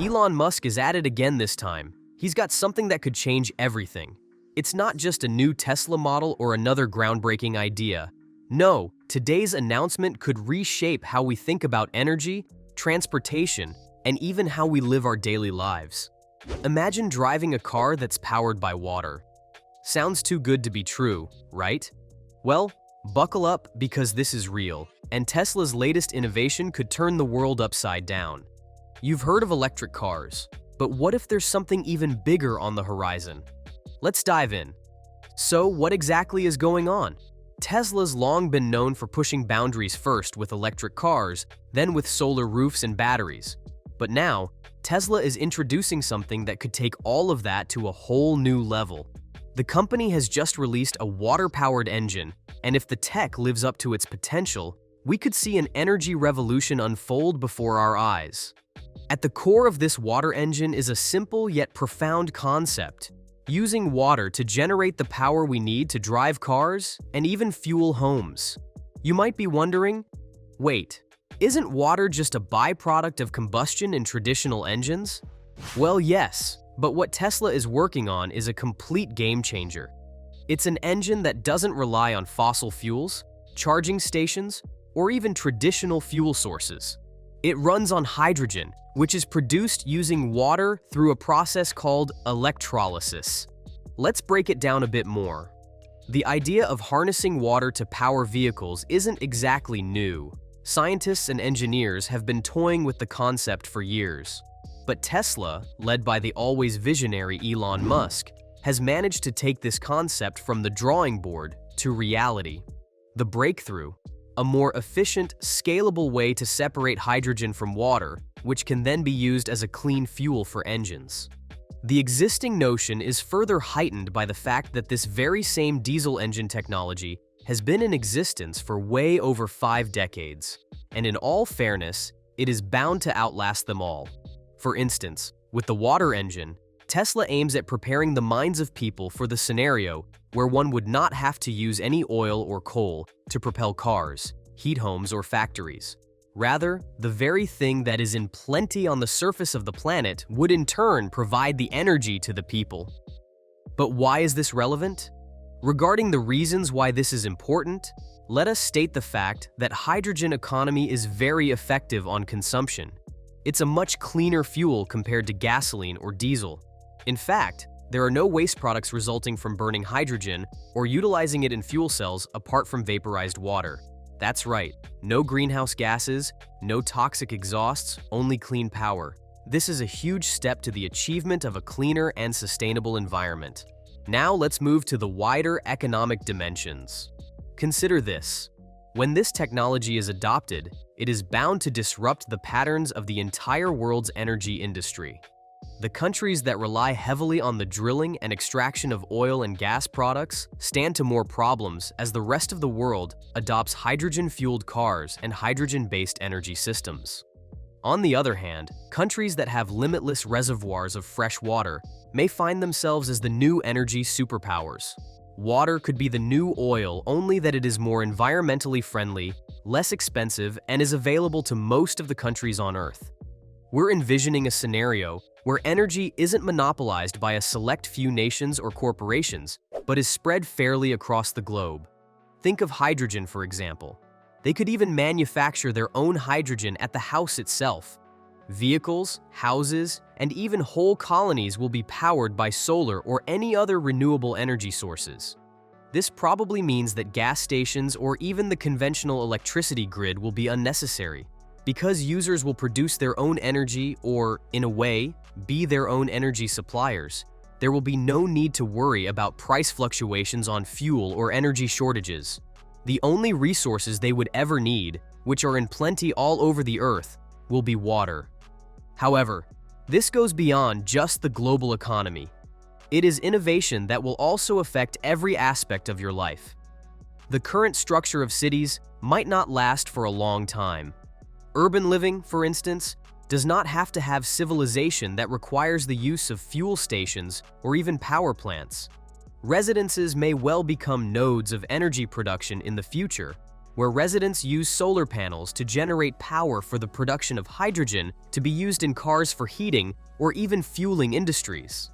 Elon Musk is at it again this time. He's got something that could change everything. It's not just a new Tesla model or another groundbreaking idea. No, today's announcement could reshape how we think about energy, transportation, and even how we live our daily lives. Imagine driving a car that's powered by water. Sounds too good to be true, right? Well, buckle up because this is real, and Tesla's latest innovation could turn the world upside down. You've heard of electric cars, but what if there's something even bigger on the horizon? Let's dive in. So, what exactly is going on? Tesla's long been known for pushing boundaries first with electric cars, then with solar roofs and batteries. But now, Tesla is introducing something that could take all of that to a whole new level. The company has just released a water-powered engine, and if the tech lives up to its potential, we could see an energy revolution unfold before our eyes. At the core of this water engine is a simple yet profound concept: using water to generate the power we need to drive cars and even fuel homes. You might be wondering, wait, isn't water just a byproduct of combustion in traditional engines? Well, yes, but what Tesla is working on is a complete game changer. It's an engine that doesn't rely on fossil fuels, charging stations, or even traditional fuel sources. It runs on hydrogen, which is produced using water through a process called electrolysis. Let's break it down a bit more. The idea of harnessing water to power vehicles isn't exactly new. Scientists and engineers have been toying with the concept for years. But Tesla, led by the always visionary Elon Musk, has managed to take this concept from the drawing board to reality. The breakthrough: a more efficient, scalable way to separate hydrogen from water, which can then be used as a clean fuel for engines. The existing notion is further heightened by the fact that this very same diesel engine technology has been in existence for way over 5 decades, and in all fairness, it is bound to outlast them all. For instance, with the water engine, Tesla aims at preparing the minds of people for the scenario where one would not have to use any oil or coal to propel cars, heat homes, or factories. Rather, the very thing that is in plenty on the surface of the planet would in turn provide the energy to the people. But why is this relevant? Regarding the reasons why this is important, let us state the fact that hydrogen economy is very effective on consumption. It's a much cleaner fuel compared to gasoline or diesel. In fact, there are no waste products resulting from burning hydrogen or utilizing it in fuel cells apart from vaporized water. That's right, no greenhouse gases, no toxic exhausts, only clean power. This is a huge step to the achievement of a cleaner and sustainable environment. Now let's move to the wider economic dimensions. Consider this: when this technology is adopted, it is bound to disrupt the patterns of the entire world's energy industry. The countries that rely heavily on the drilling and extraction of oil and gas products stand to more problems as the rest of the world adopts hydrogen-fueled cars and hydrogen-based energy systems. On the other hand, countries that have limitless reservoirs of fresh water may find themselves as the new energy superpowers. Water could be the new oil, only that it is more environmentally friendly, less expensive, and is available to most of the countries on Earth. We're envisioning a scenario where energy isn't monopolized by a select few nations or corporations, but is spread fairly across the globe. Think of hydrogen, for example. They could even manufacture their own hydrogen at the house itself. Vehicles, houses, and even whole colonies will be powered by solar or any other renewable energy sources. This probably means that gas stations or even the conventional electricity grid will be unnecessary, because users will produce their own energy or, in a way, be their own energy suppliers. There will be no need to worry about price fluctuations on fuel or energy shortages. The only resources they would ever need, which are in plenty all over the Earth, will be water. However, this goes beyond just the global economy. It is innovation that will also affect every aspect of your life. The current structure of cities might not last for a long time. Urban living, for instance, does not have to have civilization that requires the use of fuel stations or even power plants. Residences may well become nodes of energy production in the future, where residents use solar panels to generate power for the production of hydrogen to be used in cars for heating or even fueling industries.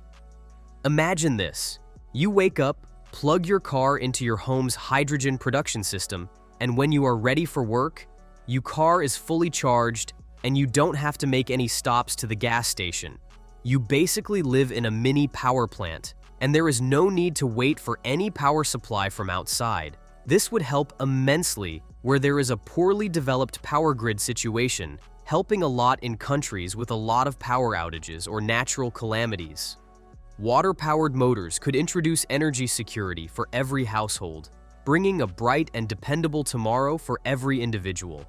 Imagine this. You wake up, plug your car into your home's hydrogen production system, and when you are ready for work, your car is fully charged and you don't have to make any stops to the gas station. You basically live in a mini power plant, and there is no need to wait for any power supply from outside. This would help immensely where there is a poorly developed power grid situation, helping a lot in countries with a lot of power outages or natural calamities. Water-powered motors could introduce energy security for every household, bringing a bright and dependable tomorrow for every individual.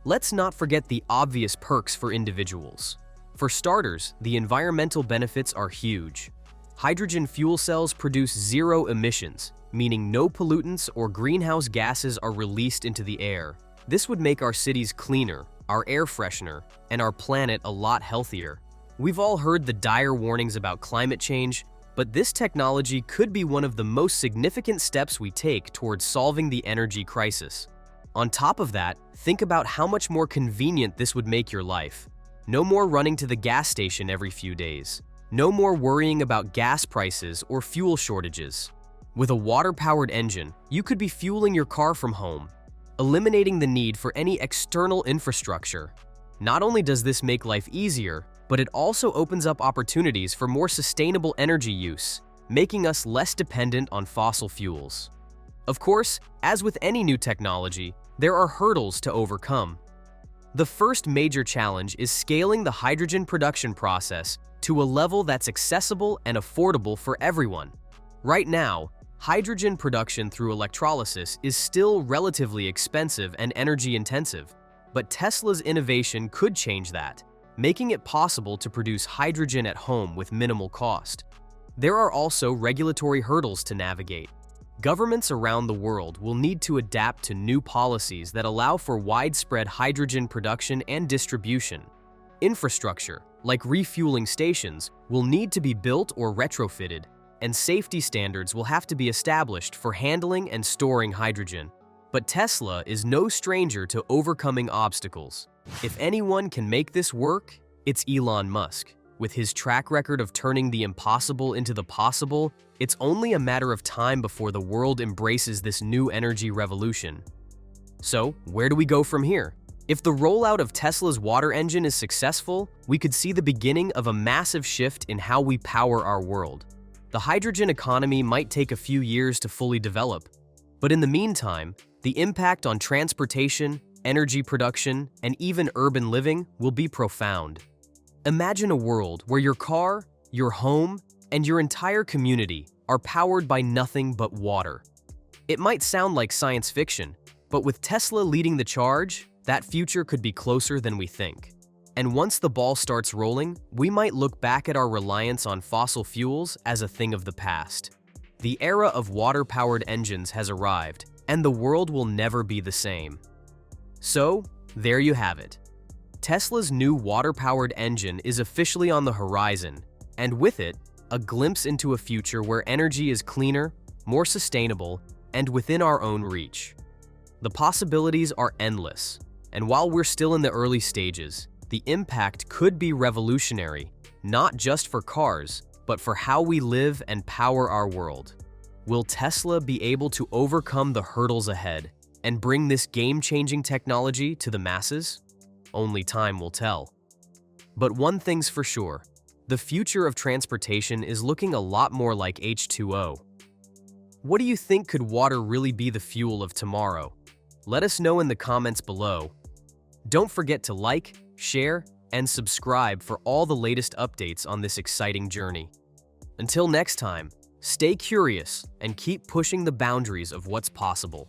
Let's not forget the obvious perks for individuals. For starters, the environmental benefits are huge. Hydrogen fuel cells produce zero emissions, meaning no pollutants or greenhouse gases are released into the air. This would make our cities cleaner, our air freshener, and our planet a lot healthier. We've all heard the dire warnings about climate change, but this technology could be one of the most significant steps we take towards solving the energy crisis. On top of that, think about how much more convenient this would make your life. No more running to the gas station every few days. No more worrying about gas prices or fuel shortages. With a water-powered engine, you could be fueling your car from home, eliminating the need for any external infrastructure. Not only does this make life easier, but it also opens up opportunities for more sustainable energy use, making us less dependent on fossil fuels. Of course, as with any new technology, there are hurdles to overcome. The first major challenge is scaling the hydrogen production process to a level that's accessible and affordable for everyone. Right now, hydrogen production through electrolysis is still relatively expensive and energy-intensive, but Tesla's innovation could change that, making it possible to produce hydrogen at home with minimal cost. There are also regulatory hurdles to navigate. Governments around the world will need to adapt to new policies that allow for widespread hydrogen production and distribution. Infrastructure, like refueling stations, will need to be built or retrofitted, and safety standards will have to be established for handling and storing hydrogen. But Tesla is no stranger to overcoming obstacles. If anyone can make this work, it's Elon Musk. With his track record of turning the impossible into the possible, it's only a matter of time before the world embraces this new energy revolution. So, where do we go from here? If the rollout of Tesla's water engine is successful, we could see the beginning of a massive shift in how we power our world. The hydrogen economy might take a few years to fully develop, but in the meantime, the impact on transportation, energy production, and even urban living will be profound. Imagine a world where your car, your home, and your entire community are powered by nothing but water. It might sound like science fiction, but with Tesla leading the charge, that future could be closer than we think. And once the ball starts rolling, we might look back at our reliance on fossil fuels as a thing of the past. The era of water-powered engines has arrived, and the world will never be the same. So, there you have it. Tesla's new water-powered engine is officially on the horizon, and with it, a glimpse into a future where energy is cleaner, more sustainable, and within our own reach. The possibilities are endless, and while we're still in the early stages, the impact could be revolutionary, not just for cars, but for how we live and power our world. Will Tesla be able to overcome the hurdles ahead and bring this game-changing technology to the masses? Only time will tell. But one thing's for sure, the future of transportation is looking a lot more like H2O. What do you think? Could water really be the fuel of tomorrow? Let us know in the comments below. Don't forget to like, share, and subscribe for all the latest updates on this exciting journey. Until next time, stay curious and keep pushing the boundaries of what's possible.